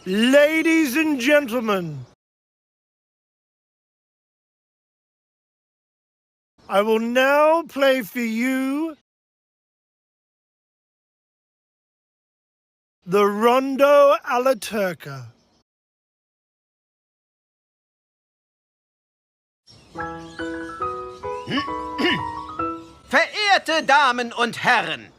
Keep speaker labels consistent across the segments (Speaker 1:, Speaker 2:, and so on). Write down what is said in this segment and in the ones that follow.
Speaker 1: Ladies and gentlemen, I will now play for you the Rondo alla Turca.
Speaker 2: Verehrte Damen und Herren!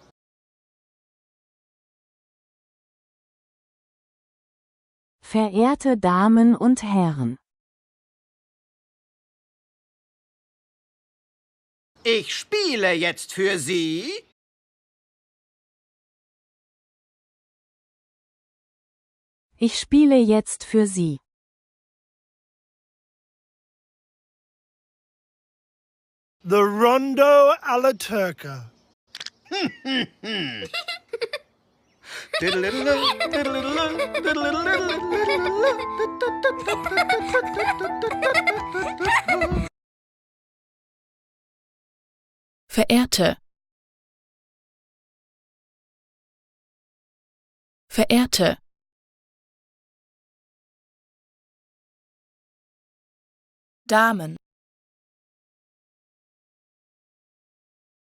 Speaker 3: Verehrte Damen und Herren,
Speaker 2: Ich spiele jetzt für Sie
Speaker 3: ich spiele jetzt für Sie
Speaker 1: The Rondo alla Turca.
Speaker 4: Verehrte, verehrte, Damen,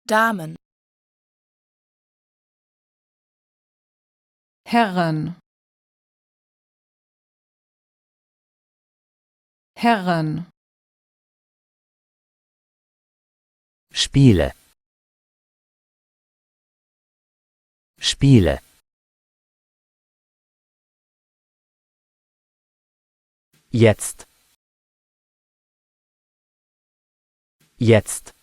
Speaker 4: Damen,
Speaker 5: Herren, Herren,
Speaker 6: Spiele, Spiele. Jetzt, jetzt.